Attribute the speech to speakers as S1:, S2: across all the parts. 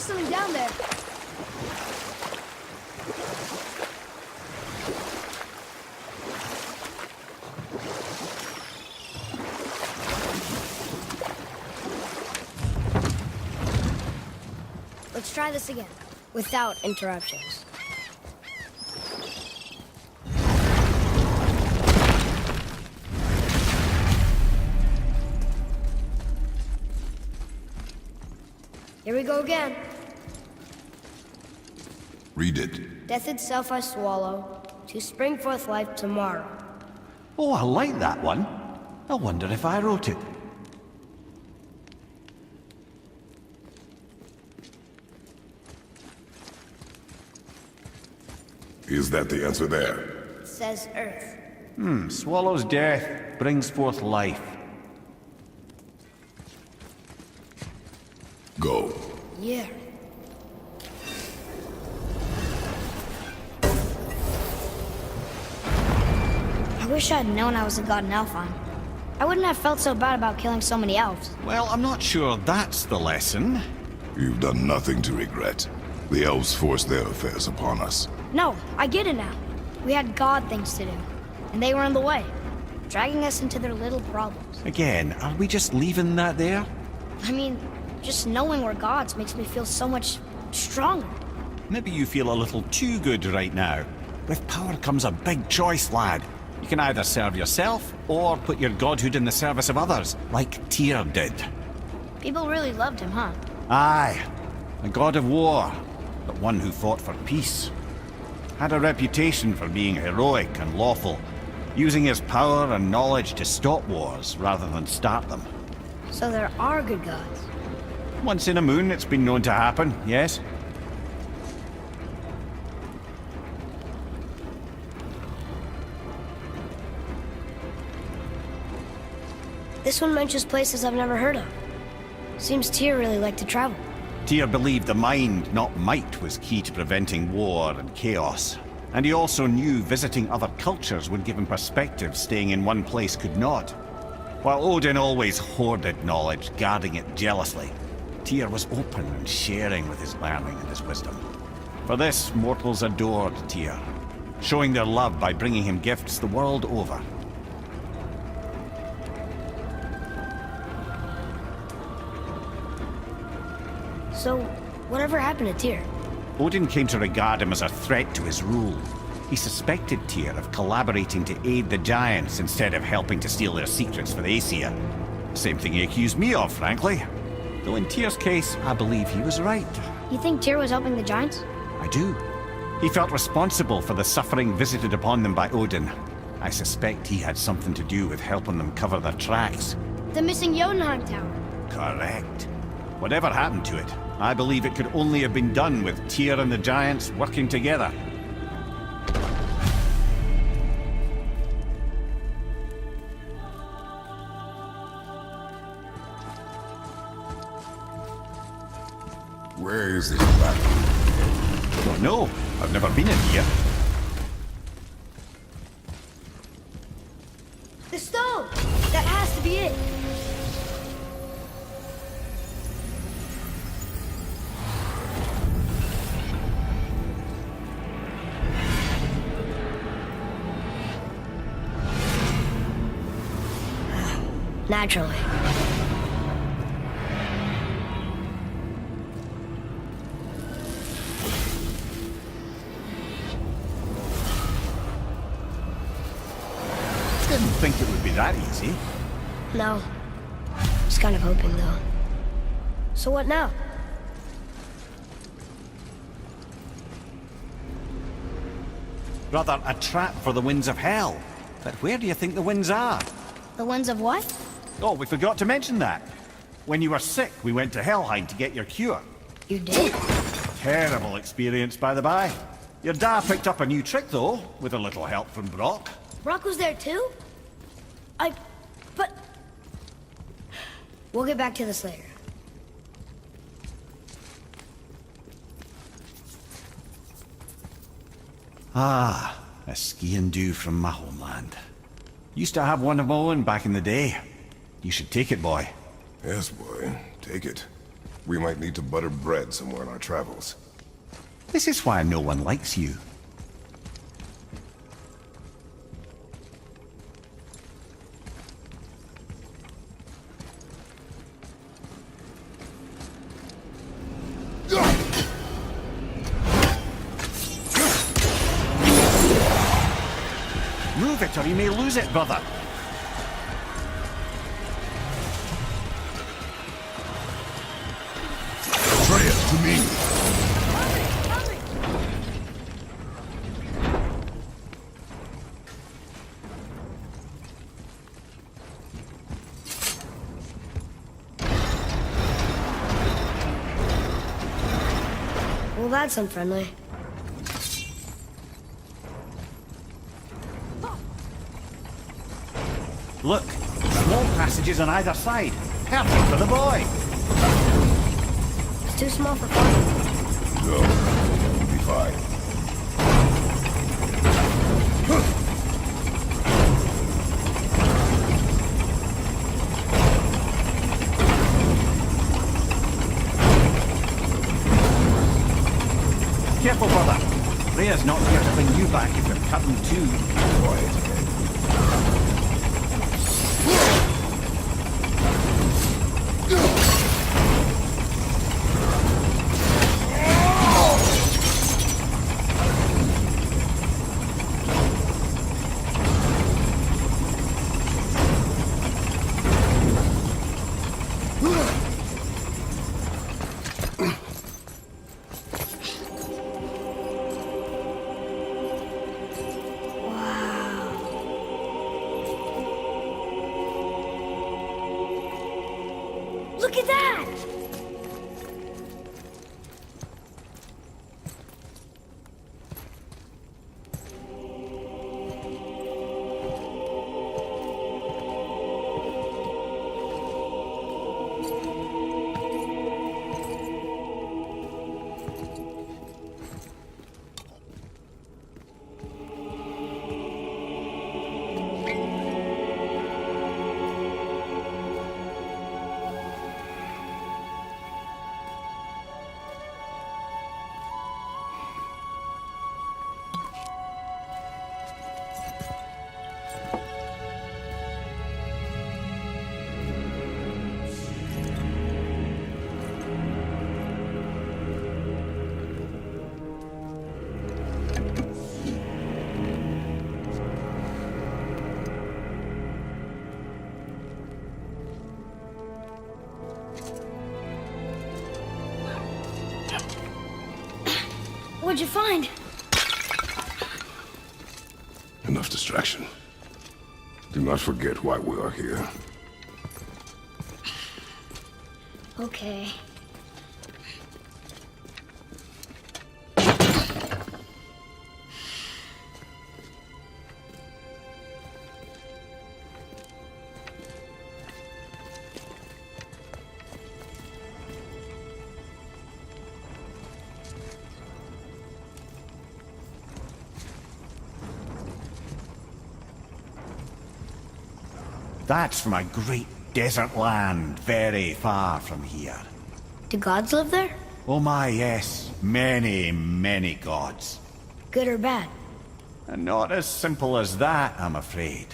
S1: There's something down there. Let's try this again, without interruptions. Here we go again.
S2: Read it.
S1: Death itself I swallow, to spring forth life tomorrow.
S3: Oh, I like that one. I wonder if I wrote it.
S2: Is that the answer there?
S1: It says Earth.
S3: Swallows death, brings forth life.
S2: Go.
S1: Yeah. I wish I'd known I was a god in Elfheim. I wouldn't have felt so bad about killing so many elves.
S3: Well, I'm not sure that's the lesson.
S2: You've done nothing to regret. The elves forced their affairs upon us.
S1: No, I get it now. We had god things to do, and they were in the way, dragging us into their little problems.
S3: Again, are we just leaving that there?
S1: I mean, just knowing we're gods makes me feel so much stronger.
S3: Maybe you feel a little too good right now. With power comes a big choice, lad. You can either serve yourself, or put your godhood in the service of others, like Tyir did.
S1: People really loved him, huh?
S3: Aye, a god of war, but one who fought for peace. Had a reputation for being heroic and lawful, using his power and knowledge to stop wars rather than start them.
S1: So there are good gods.
S3: Once in a moon, it's been known to happen, yes?
S1: This one mentions places I've never heard of. Seems Tyr really liked to travel.
S3: Tyr believed the mind, not might, was key to preventing war and chaos. And he also knew visiting other cultures would give him perspective staying in one place could not. While Odin always hoarded knowledge, guarding it jealously, Tyr was open and sharing with his learning and his wisdom. For this, mortals adored Tyr, showing their love by bringing him gifts the world over.
S1: So, whatever happened to Tyr?
S3: Odin came to regard him as a threat to his rule. He suspected Tyr of collaborating to aid the Giants instead of helping to steal their secrets for the Aesir. Same thing he accused me of, frankly. Though in Tyr's case, I believe he was right.
S1: You think Tyr was helping the Giants?
S3: I do. He felt responsible for the suffering visited upon them by Odin. I suspect he had something to do with helping them cover their tracks.
S1: The missing Jotunheim Tower.
S3: Correct. Whatever happened to it, I believe it could only have been done with Tyr and the Giants working together.
S2: Where is this battle?
S3: Don't know. I've never been in here.
S1: The stone! That has to be it! Naturally.
S3: Didn't think it would be that easy.
S1: No. Was kind of hoping, though. So what now?
S3: Rather, a trap for the winds of hell. But where do you think the winds are?
S1: The winds of what?
S3: Oh, we forgot to mention that. When you were sick, we went to Helheim to get your cure.
S1: You did?
S3: Terrible experience, by the by. Your dad picked up a new trick, though, with a little help from Brock.
S1: Brock was there too? But... We'll get back to this later.
S3: Ah, a ski and do from my homeland. Used to have one of my own back in the day. You should take it, boy.
S2: Yes, boy. Take it. We might need to butter bread somewhere in our travels.
S3: This is why no one likes you. Move it or you may lose it, brother.
S2: Tyir, to me!
S1: Well, that's unfriendly.
S3: Look, small passages on either side. Perfect for the boy.
S1: It's too small for fun.
S2: No, we'll be fine.
S3: Careful, brother. Rhea's not here to bring you back if you're cutting too.
S2: Quiet.
S1: Look at that! What'd you find?
S2: Enough distraction. Do not forget why we are here.
S1: Okay.
S3: That's from a great desert land very far from here.
S1: Do gods live there?
S3: Oh my, yes. Many, many gods.
S1: Good or bad?
S3: And not as simple as that, I'm afraid.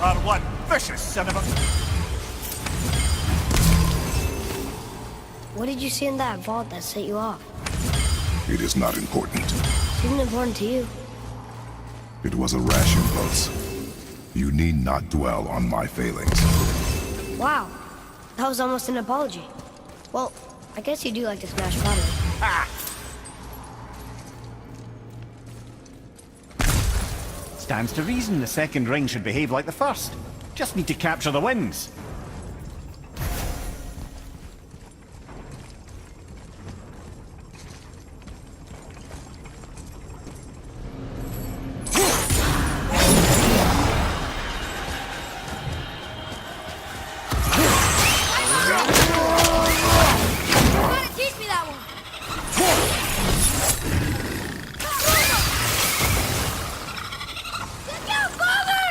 S3: are one vicious son of a...
S1: What did you see in that vault that set you off?
S2: It is not important.
S1: Seemed important to you.
S2: It was a rash impulse. You need not dwell on my failings.
S1: Wow, that was almost an apology. Well, I guess you do like to smash pottery.
S3: Ah! Stands to reason the second ring should behave like the first. Just need to capture the winds.
S1: Teach me that one! Look out, father!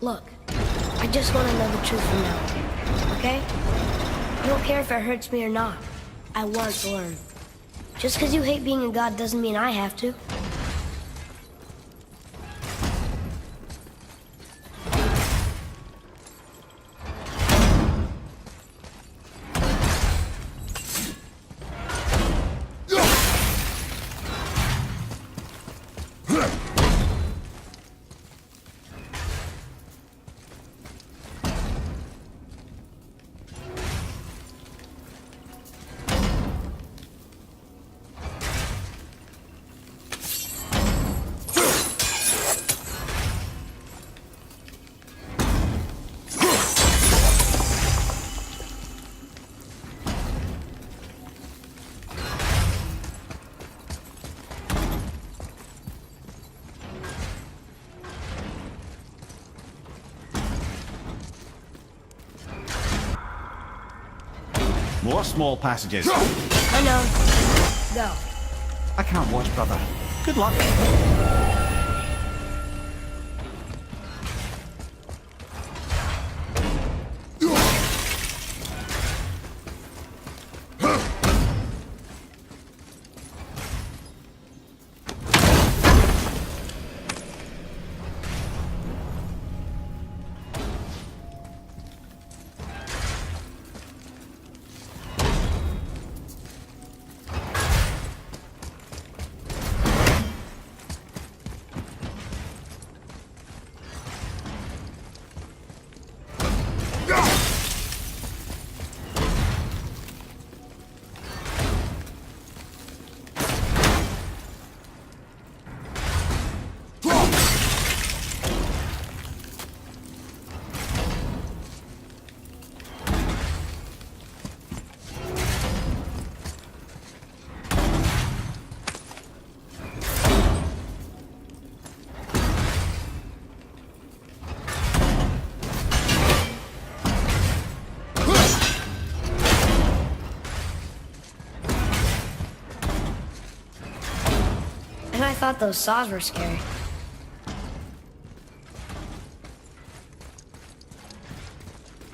S1: Look, I just want to know the truth from now, okay? I don't care if it hurts me or not. I want to learn. Just because you hate being a god doesn't mean I have to.
S3: More small passages.
S1: I know. Go.
S3: I can't watch, brother. Good luck.
S1: And I thought those saws were scary.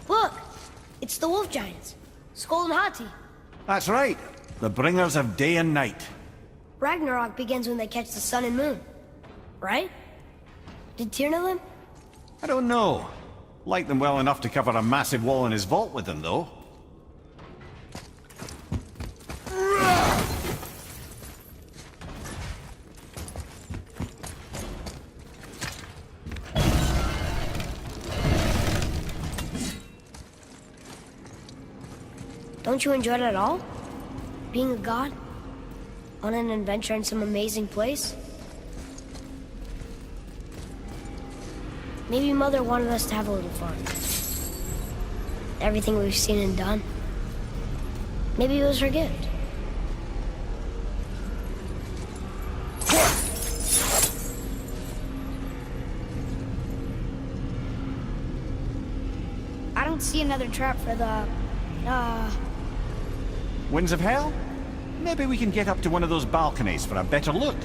S1: Look! It's the wolf giants. Skull and Hati.
S3: That's right. The bringers of day and night.
S1: Ragnarok begins when they catch the sun and moon. Right? Did Tyr know them?
S3: I don't know. Like them well enough to cover a massive wall in his vault with them, though.
S1: Don't you enjoy it at all? Being a god? On an adventure in some amazing place? Maybe Mother wanted us to have a little fun. Everything we've seen and done. Maybe it was her gift. don't see another trap for the,
S3: Winds of Hell? Maybe we can get up to one of those balconies for a better look.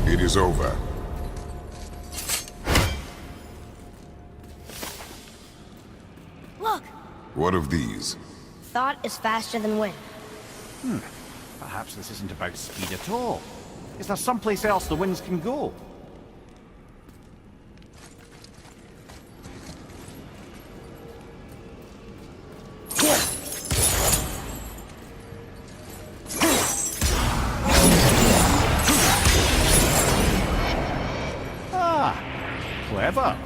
S2: It is over.
S1: Look!
S2: What of these?
S1: Thought is faster than wind.
S3: Perhaps this isn't about speed at all. Is there someplace else the winds can go? Ah, clever.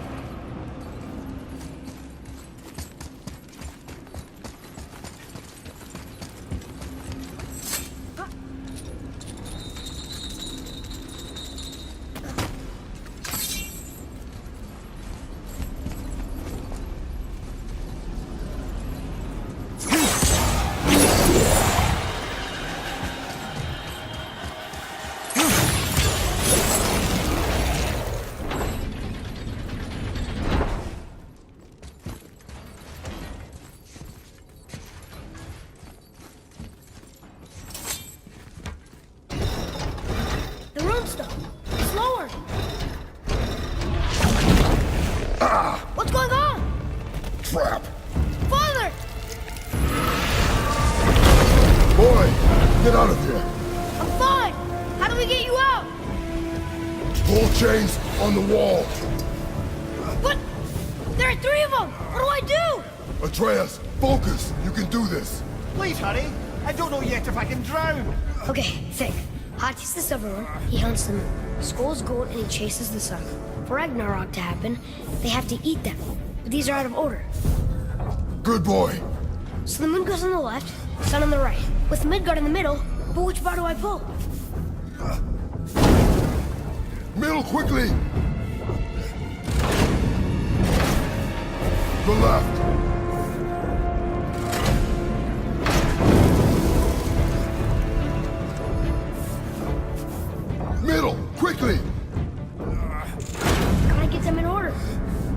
S1: The rune stone! Slower! What's going on?
S2: Trap!
S1: Father!
S2: Boy, get out of here!
S1: I'm fine! How do we get you out?
S2: Pull chains on the wall!
S1: But there are 3 of them! What do I do?
S2: Atreus, focus! You can do this!
S3: Please hurry. I don't know yet if I can drown.
S1: Okay, think. Hati's the silver one, he hunts the moon. Skull's gold and he chases the sun. For Ragnarok to happen, they have to eat them. But these are out of order.
S2: Good boy!
S1: So the moon goes on the left, sun on the right. With Midgard in the middle, but which bar do I pull?
S2: Middle, quickly! The left! Middle, quickly!
S1: Gotta get them in order.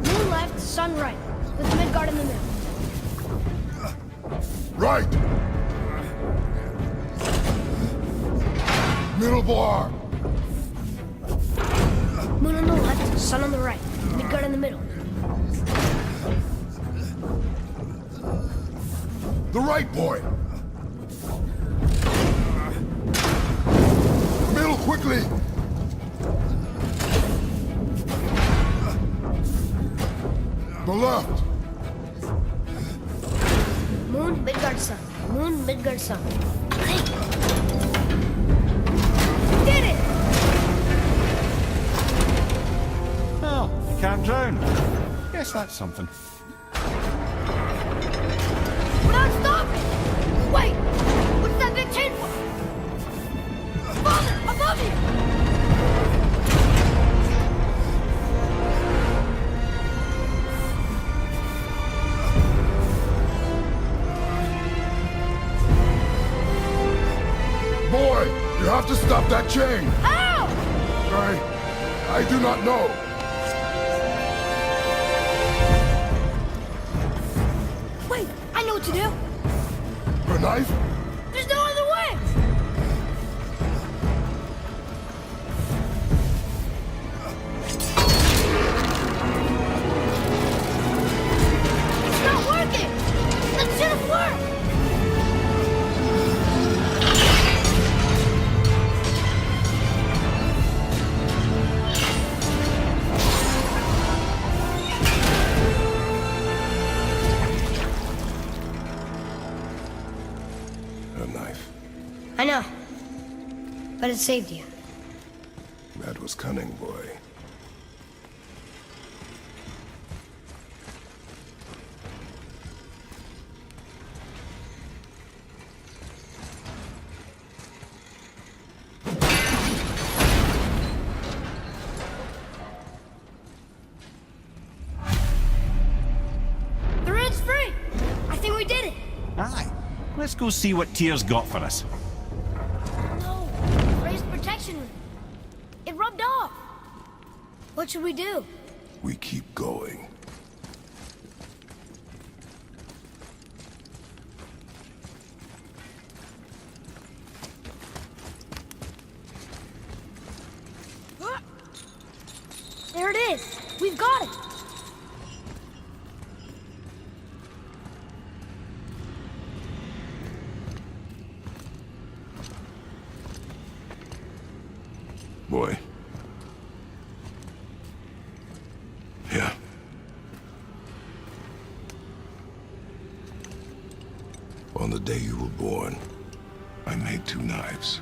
S1: Moon left, sun right. With Midgard in the middle.
S2: Right! Middle bar!
S1: Moon on the left, sun on the right. Midgard in the middle.
S2: The right boy! Middle, quickly! The left!
S1: Moon, Midgard, sun. Moon, Midgard, Sun. Hey! Did it!
S3: Oh, you can't drown. Guess that's something.
S1: We're not stopping! Wait! What's that big chain for? Father! Above you!
S2: Boy, you have to stop that chain!
S1: How?
S2: I do not know.
S1: Wait, I know what to do.
S2: A knife?
S1: There's no other way! It's not working! That should have worked!
S2: A knife.
S1: I know. But it saved you.
S2: That was cunning, boy.
S1: The red's free! I think we did it!
S3: Aye. Let's go see what Tyr's got for us.
S1: No! Raised protection. It rubbed off. What should we do?
S2: We keep going.
S1: There it is! We've got it!
S2: Boy. Yeah. On the day you were born, I made 2 knives,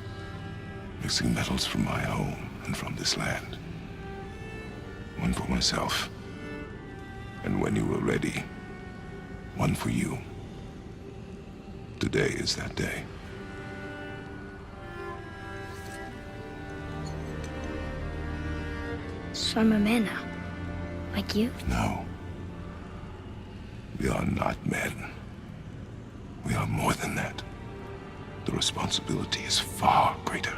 S2: mixing metals from my home and from this land. One for myself, and when you were ready, one for you. Today is that day.
S1: So I'm a man now. Like you?
S2: No. We are not men. We are more than that. The responsibility is far greater.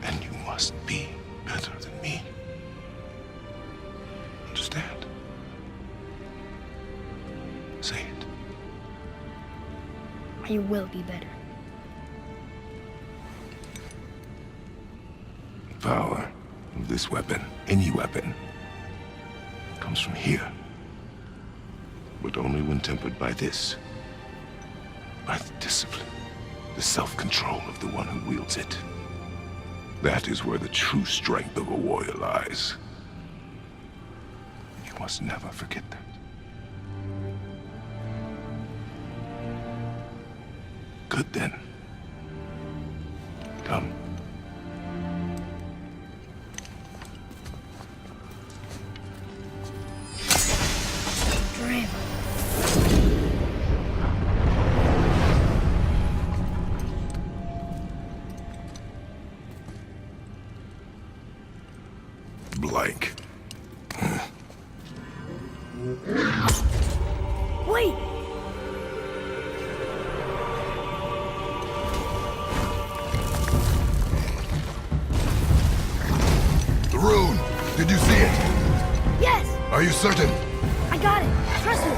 S2: And you must be better than me. Understand? Say it.
S1: I will be better.
S2: The power of this weapon, any weapon, comes from here. But only when tempered by this. By the discipline, the self-control of the one who wields it. That is where the true strength of a warrior lies. You must never forget that. Good then. Come. Blank.
S1: Wait!
S2: The rune! Did you see it?
S1: Yes!
S2: Are you certain?
S1: I got it! Trust me!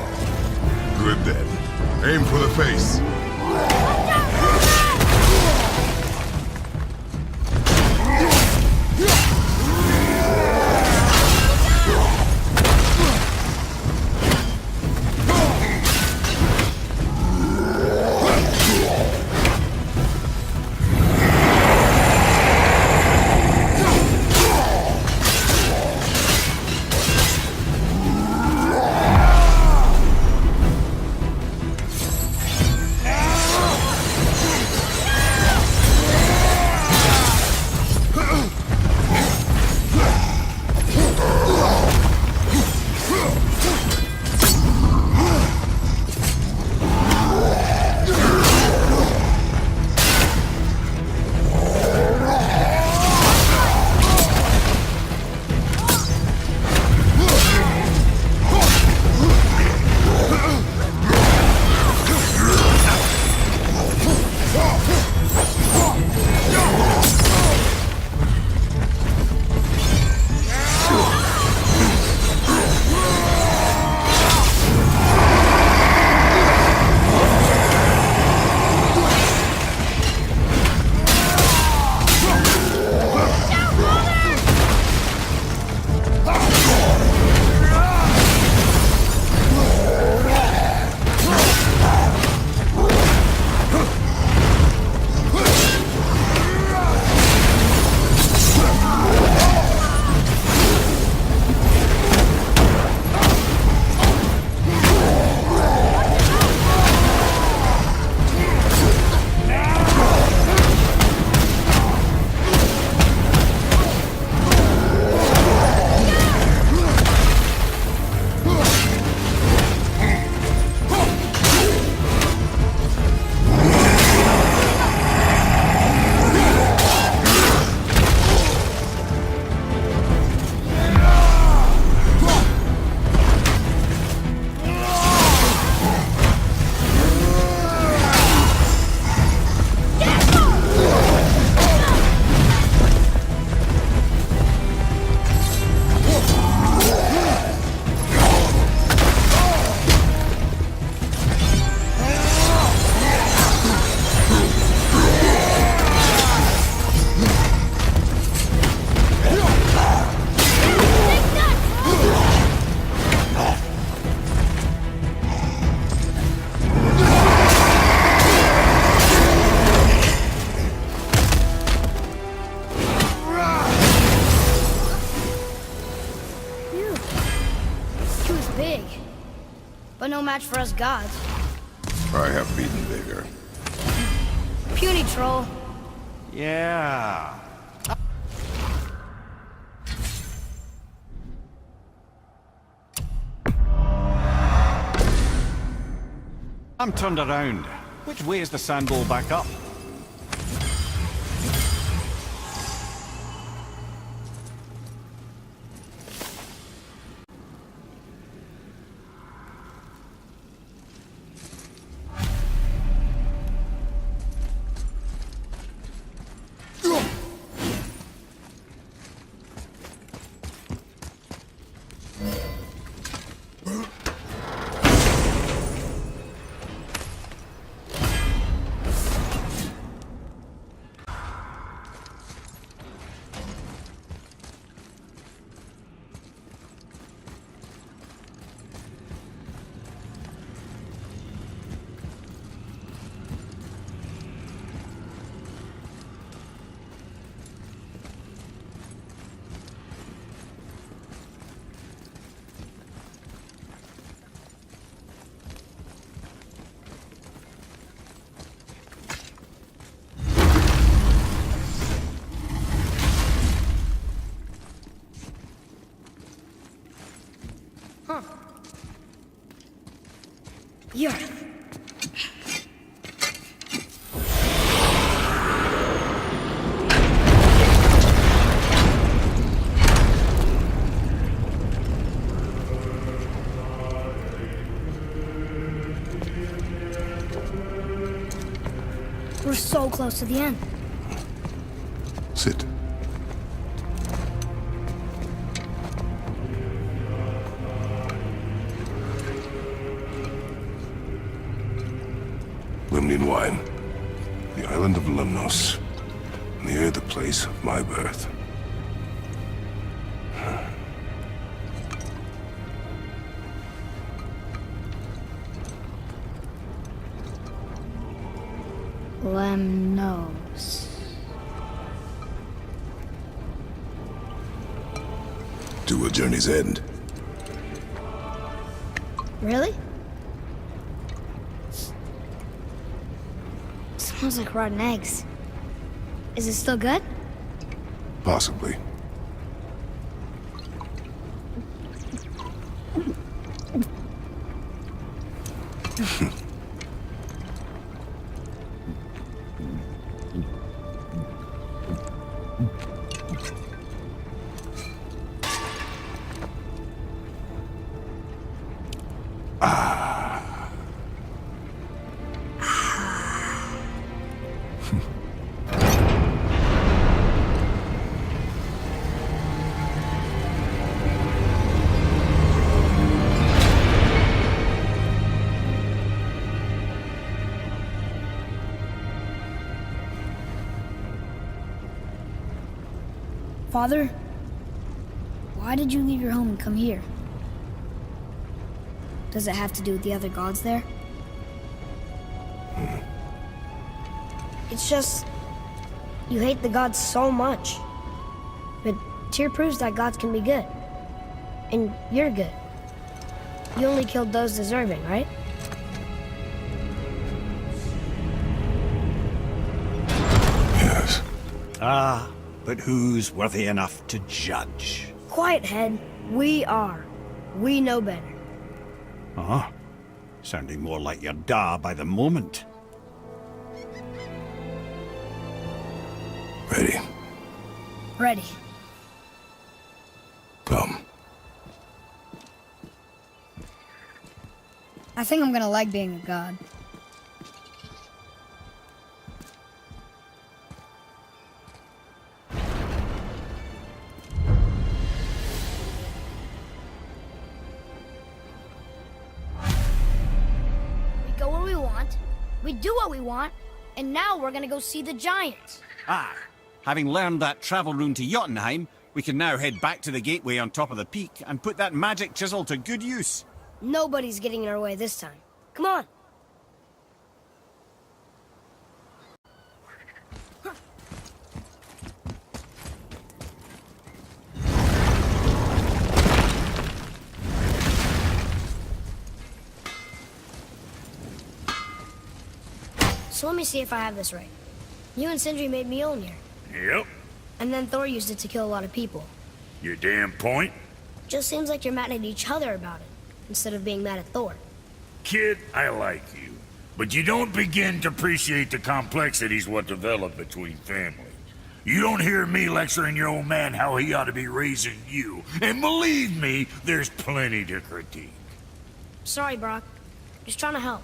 S2: Good then. Aim for the face.
S1: Watch out! no match for us gods.
S2: I have beaten bigger.
S1: Puny troll.
S3: Yeah. I'm turned around. Which way is the sandball back up?
S1: Here. We're so close to the end.
S2: Sit. Limnian wine. The island of Lemnos. Near the place of my birth.
S1: Lemnos.
S2: To a journey's end.
S1: Really? Smells like rotten eggs. Is it still good?
S2: Possibly.
S1: Father, why did you leave your home and come here? Does it have to do with the other gods there? It's just, you hate the gods so much. But Tyir proves that gods can be good. And you're good. You only killed those deserving, right?
S2: Yes.
S3: Ah, but who's worthy enough to judge?
S1: Quiet head, we are. We know better.
S3: Uh-huh. Sounding more like your da by the moment.
S2: Ready.
S1: Ready.
S2: Come.
S1: I think I'm gonna like being a god. We go where we want, we do what we want, and now we're gonna go see the giants.
S3: Ah, having learned that travel rune to Jotunheim, we can now head back to the gateway on top of the peak and put that magic chisel to good use.
S1: Nobody's getting in our way this time. Come on. So let me see if I have this right. You and Sindri made Mjolnir,
S4: Yep.
S1: and then Thor used it to kill a lot of people.
S4: Your damn point?
S1: Just seems like you're mad at each other about it, instead of being mad at Thor.
S4: Kid, I like you. But you don't begin to appreciate the complexities what develop between families. You don't hear me lecturing your old man how he ought to be raising you. And believe me, there's plenty to critique.
S1: Sorry, Brock. Just trying to help.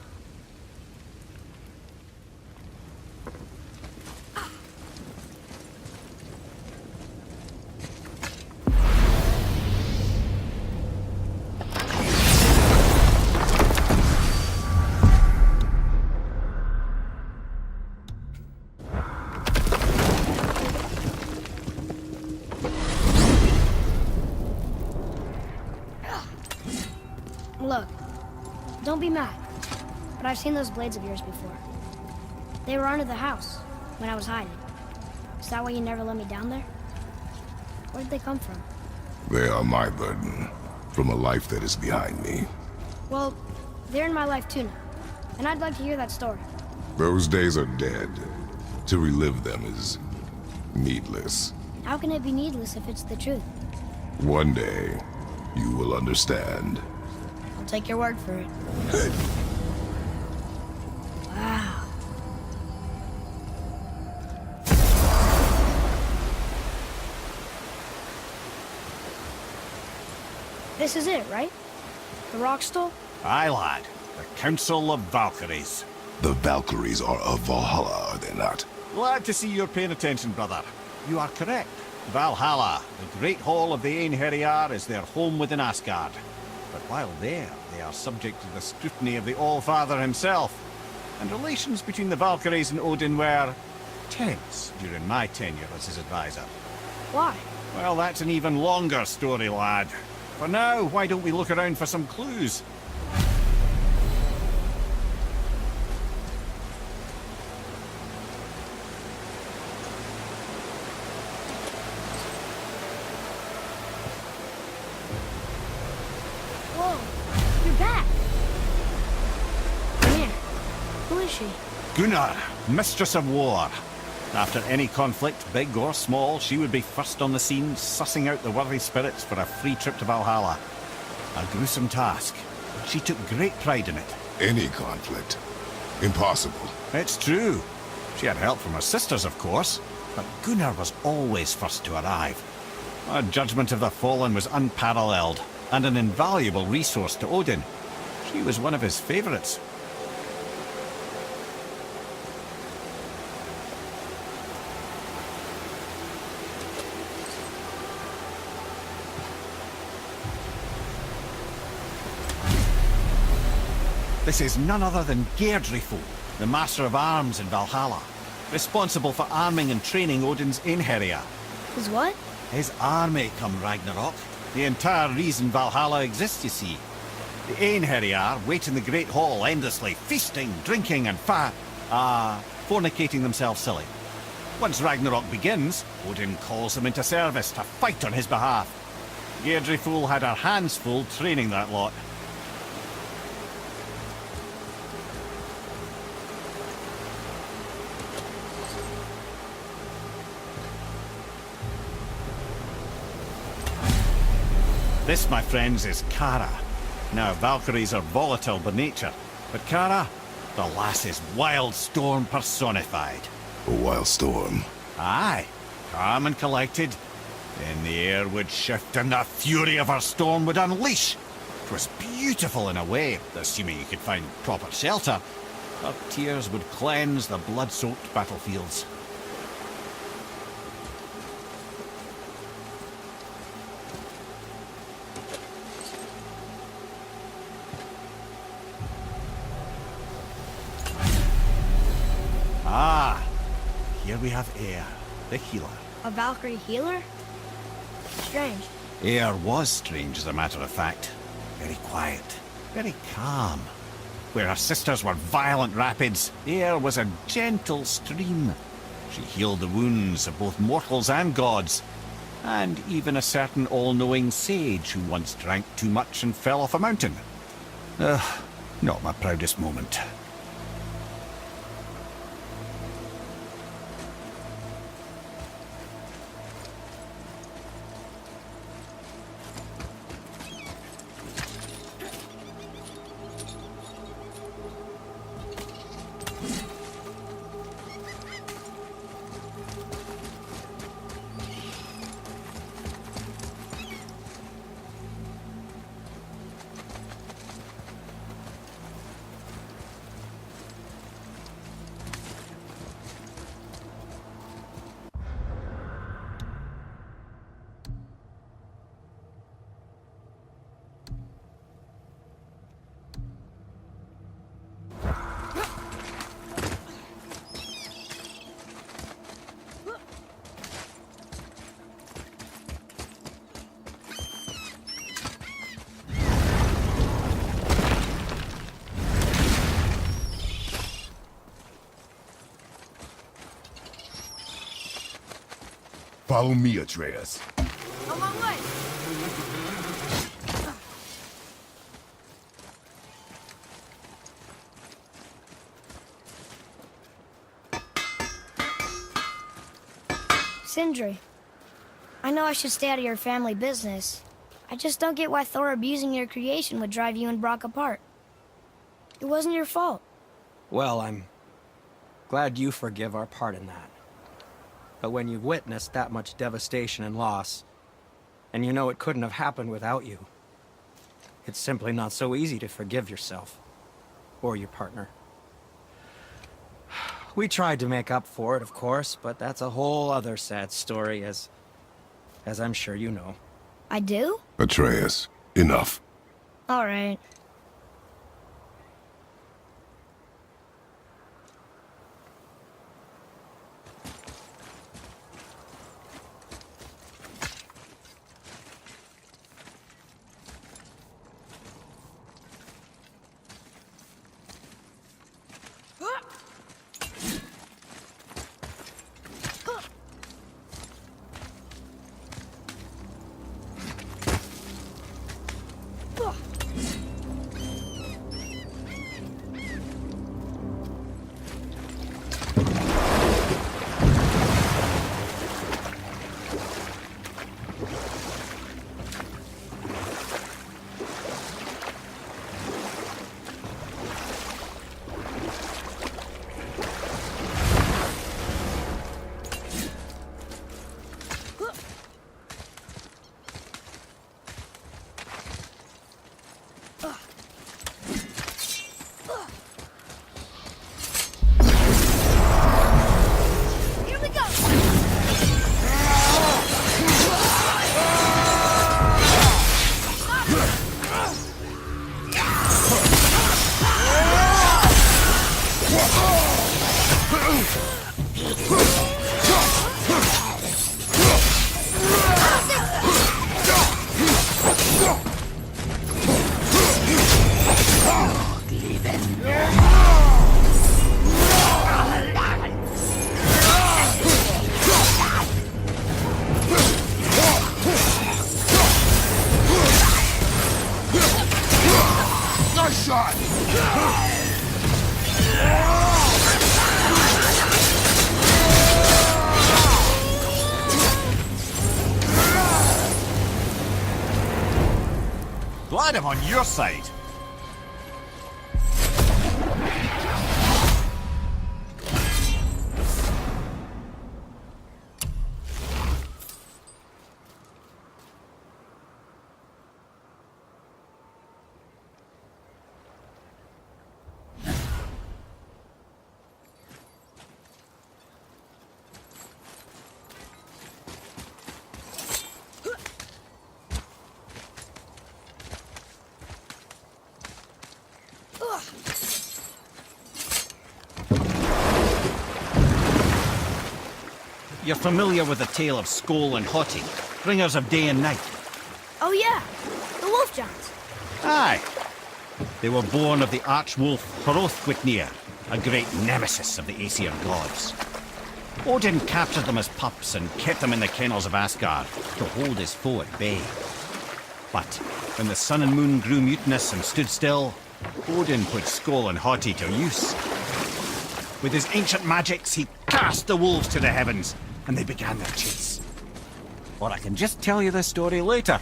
S1: Look, don't be mad, but I've seen those blades of yours before. They were under the house when I was hiding. Is that why you never let me down there? Where'd they come from?
S2: They are my burden, from a life that is behind me.
S1: Well, they're in my life too now, and I'd like to hear that story.
S2: Those days are dead. To relive them is needless.
S1: How can it be needless if it's the truth?
S2: One day, you will understand.
S1: I'll take your word for it. Wow. This is it, right? The rock stole?
S3: Aye, lad. The Council of Valkyries.
S2: The Valkyries are of Valhalla, are they not?
S3: Glad to see you're paying attention, brother. You are correct. Valhalla, the great hall of the Einherjar, is their home within Asgard. But while there, they are subject to the scrutiny of the All-Father himself. And relations between the Valkyries and Odin were tense during my tenure as his advisor.
S1: Why?
S3: Well, that's an even longer story, lad. For now, why don't we look around for some clues?
S1: Whoa, you're back. Come here. Who is she?
S3: Gunnar, Mistress of War. After any conflict, big or small, she would be first on the scene, sussing out the worthy spirits for a free trip to Valhalla. A gruesome task. She took great pride in it.
S2: Any conflict. Impossible.
S3: It's true. She had help from her sisters, of course, but Gunnar was always first to arrive. Her judgment of the fallen was unparalleled, and an invaluable resource to Odin. She was one of his favorites. This is none other than Geirdriful, the Master of Arms in Valhalla, responsible for arming and training Odin's Einherjar.
S1: Is what?
S3: His army come Ragnarok. The entire reason Valhalla exists, you see. The Einherjar wait in the Great Hall endlessly, feasting, drinking, and fornicating themselves silly. Once Ragnarok begins, Odin calls them into service to fight on his behalf. Geirdriful had her hands full training that lot. This, my friends, is Kara. Now, Valkyries are volatile by nature, but Kara, the lass is wild storm personified.
S2: A wild storm.
S3: Aye, calm and collected. Then the air would shift and the fury of her storm would unleash. It was beautiful in a way, assuming you could find proper shelter. Her tears would cleanse the blood-soaked battlefields. Ah, here we have Air, the healer.
S1: A Valkyrie healer? Strange.
S3: Air was strange, as a matter of fact. Very quiet, very calm. Where her sisters were violent rapids, Air was a gentle stream. She healed the wounds of both mortals and gods, and even a certain all-knowing sage who once drank too much and fell off a mountain. Ugh, not my proudest moment.
S2: Follow me, Atreus.
S1: On my way. Sindri, I know I should stay out of your family business. I just don't get why Thor abusing your creation would drive you and Brock apart. It wasn't your fault.
S5: Well, I'm glad you forgive our part in that. But when you've witnessed that much devastation and loss, and you know it couldn't have happened without you, it's simply not so easy to forgive yourself. Or your partner. We tried to make up for it, of course, but that's a whole other sad story, as I'm sure you know.
S1: I do?
S2: Atreus, enough.
S1: All right. Here we go!
S2: Nice shot!
S3: Glad I'm on your side. You're familiar with the tale of Skoll and Hoti, bringers of day and night?
S1: Oh yeah, the Wolf Giants.
S3: Aye. They were born of the arch-wolf Hrothgwitnir, a great nemesis of the Aesir gods. Odin captured them as pups and kept them in the kennels of Asgard to hold his foe at bay. But when the sun and moon grew mutinous and stood still, Odin put Skoll and Hoti to use. With his ancient magics, he cast the wolves to the heavens, and they began their chase. Or I can just tell you this story later,